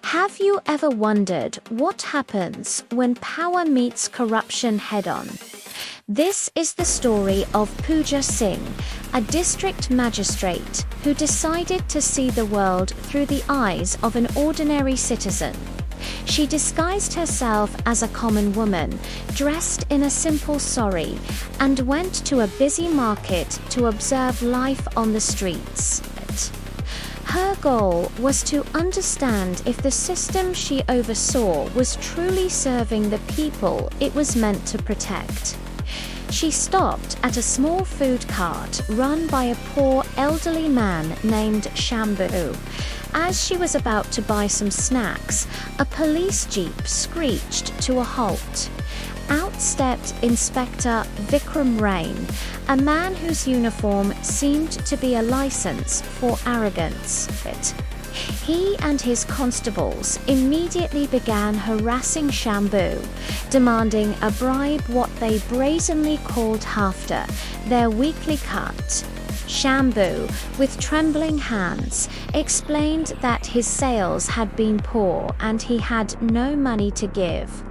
Have you ever wondered what happens when power meets corruption head-on? This is the story of Pooja Singh, a district magistrate who decided to see the world through the eyes of an ordinary citizen. She disguised herself as a common woman, dressed in a simple sari, and went to a busy market to observe life on the streets. Her goal was to understand if the system she oversaw was truly serving the people it was meant to protect. She stopped at a small food cart run by a poor elderly man named Shambhu. As she was about to buy some snacks, a police jeep screeched to a halt. Out stepped Inspector Vikram Rain, a man whose uniform seemed to be a license for arrogance. He and his constables immediately began harassing Shambhu, demanding a bribe what they brazenly called hafta, their weekly cut. Shambhu, with trembling hands, explained that his sales had been poor and he had no money to give.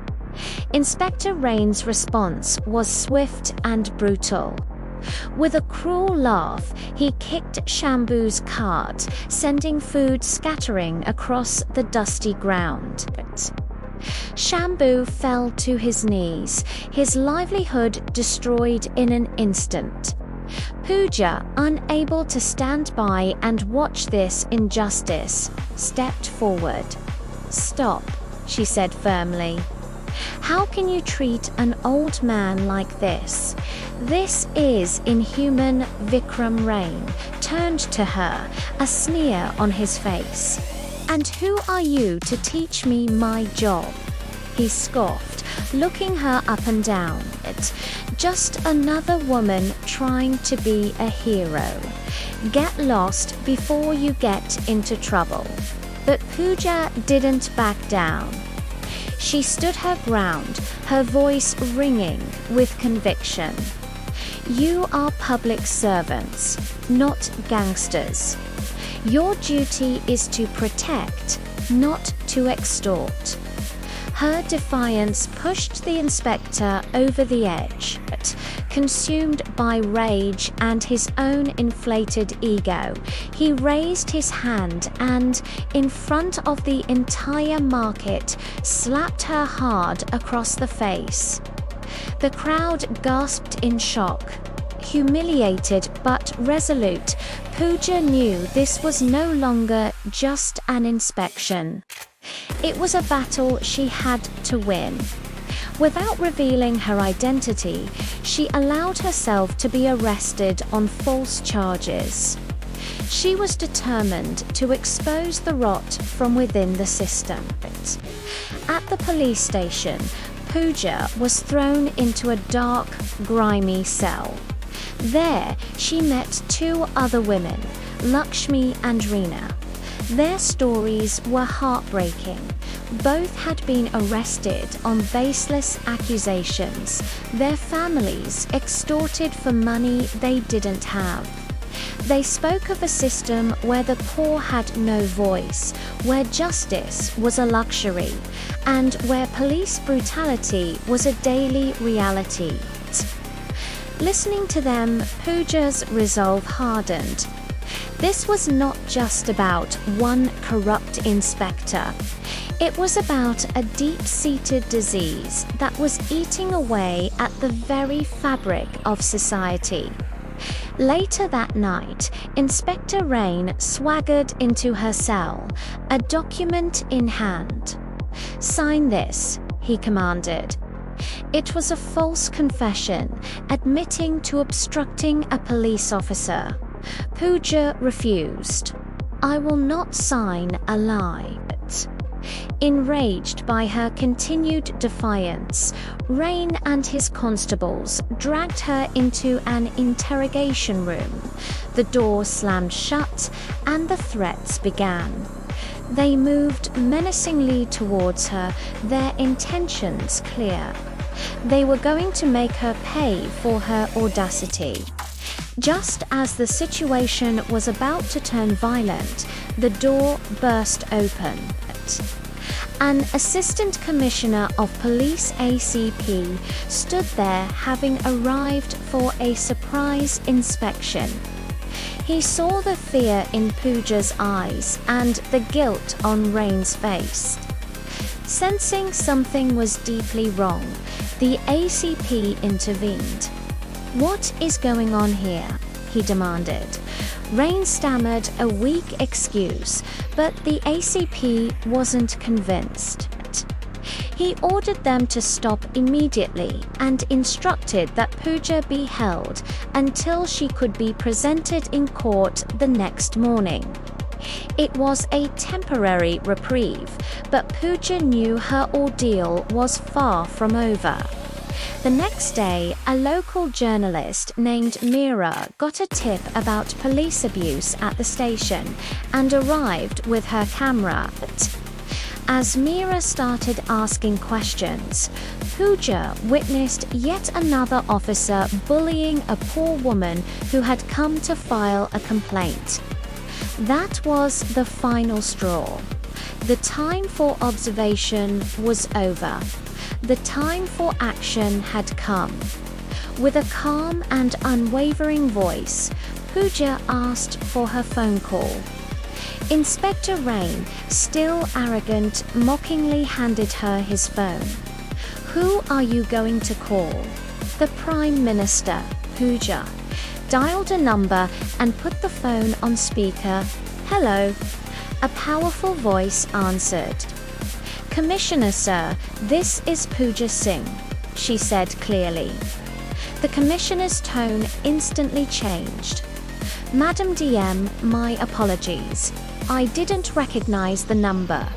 Inspector Rain's response was swift and brutal. With a cruel laugh, he kicked Shambhu's cart, sending food scattering across the dusty ground. Shambhu fell to his knees, his livelihood destroyed in an instant. Pooja, unable to stand by and watch this injustice, stepped forward. "Stop," she said firmly. "How can you treat an old man like this? This is inhuman." Vikram Rain turned to her, a sneer on his face. "And who are you to teach me my job?" he scoffed, looking her up and down. "Just another woman trying to be a hero. Get lost before you get into trouble." But Pooja didn't back down. She stood her ground, her voice ringing with conviction. "You are public servants, not gangsters. Your duty is to protect, not to extort." Her defiance pushed the inspector over the edge. Consumed by rage and his own inflated ego, he raised his hand and, in front of the entire market, slapped her hard across the face. The crowd gasped in shock. Humiliated but resolute, Pooja knew this was no longer just an inspection. It was a battle she had to win. Without revealing her identity, she allowed herself to be arrested on false charges. She was determined to expose the rot from within the system. At the police station, Pooja was thrown into a dark, grimy cell. There, she met two other women, Lakshmi and Reena. Their stories were heartbreaking. Both had been arrested on baseless accusations, their families extorted for money they didn't have. They spoke of a system where the poor had no voice, where justice was a luxury, and where police brutality was a daily reality. Listening to them, Pooja's resolve hardened. This was not just about one corrupt inspector. It was about a deep-seated disease that was eating away at the very fabric of society. Later that night, Inspector Rain swaggered into her cell, a document in hand. "Sign this," he commanded. It was a false confession, admitting to obstructing a police officer. Pooja refused. "I will not sign a lie." Enraged by her continued defiance, Rain and his constables dragged her into an interrogation room. The door slammed shut, and the threats began. They moved menacingly towards her, their intentions clear. They were going to make her pay for her audacity. Just as the situation was about to turn violent, the door burst open. An Assistant Commissioner of Police ACP stood there, having arrived for a surprise inspection. He saw the fear in Pooja's eyes and the guilt on Rain's face. Sensing something was deeply wrong, the ACP intervened. "What is going on here?" he demanded. Rain stammered a weak excuse, but the ACP wasn't convinced. He ordered them to stop immediately and instructed that Pooja be held until she could be presented in court the next morning. It was a temporary reprieve, but Pooja knew her ordeal was far from over. The next day, a local journalist named Meera got a tip about police abuse at the station and arrived with her camera. As Meera started asking questions, Pooja witnessed yet another officer bullying a poor woman who had come to file a complaint. That was the final straw. The time for observation was over. The time for action had come. With a calm and unwavering voice, Pooja asked for her phone call. Inspector Rain, still arrogant, mockingly handed her his phone. "Who are you going to call?" "The Prime Minister," Pooja dialed a number and put the phone on speaker. "Hello." A powerful voice answered. "Commissioner, sir, this is Pooja Singh," she said clearly. The commissioner's tone instantly changed. "Madam DM, my apologies. I didn't recognize the number.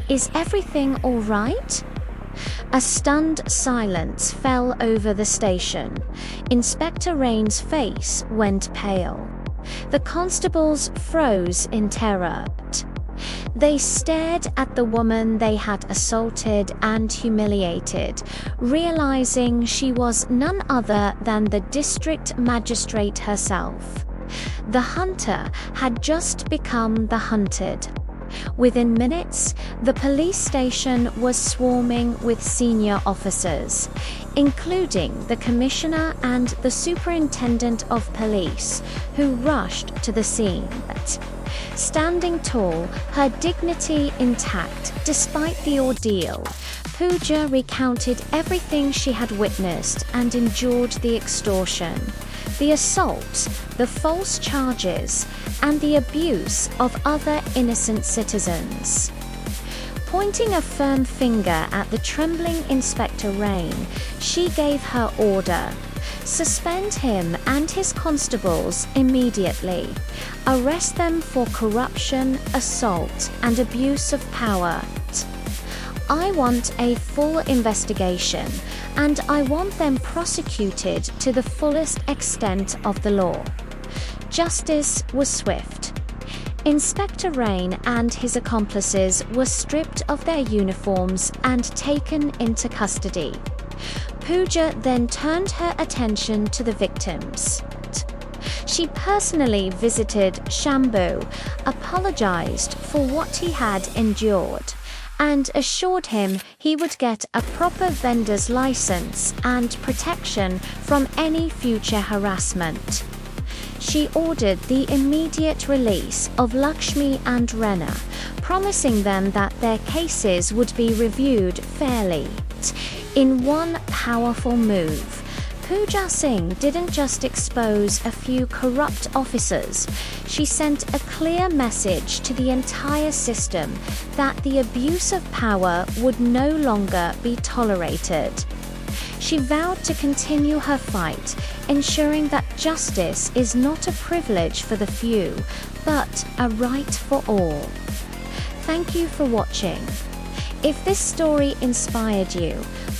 Is everything all right?" A stunned silence fell over the station. Inspector Rain's face went pale. The constables froze in terror. They stared at the woman they had assaulted and humiliated, realizing she was none other than the District Magistrate herself. The hunter had just become the hunted. Within minutes, the police station was swarming with senior officers, including the Commissioner and the Superintendent of Police, who rushed to the scene. Standing tall, her dignity intact despite the ordeal, Pooja recounted everything she had witnessed and endured: the extortion, the assault, the false charges, and the abuse of other innocent citizens. Pointing a firm finger at the trembling Inspector Rain, she gave her order: "Suspend him and his constables immediately. Arrest them for corruption, assault, and abuse of power. I want a full investigation, and I want them prosecuted to the fullest extent of the law." Justice was swift. Inspector Rain and his accomplices were stripped of their uniforms and taken into custody. Pooja then turned her attention to the victims. She personally visited Shambhu, apologized for what he had endured, and assured him he would get a proper vendor's license and protection from any future harassment. She ordered the immediate release of Lakshmi and Rena, promising them that their cases would be reviewed fairly. In one powerful move, Pooja Singh didn't just expose a few corrupt officers, she sent a clear message to the entire system that the abuse of power would no longer be tolerated. She vowed to continue her fight, ensuring that justice is not a privilege for the few, but a right for all. Thank you for watching. If this story inspired you,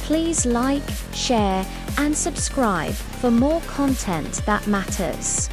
please like, share, and subscribe for more content that matters.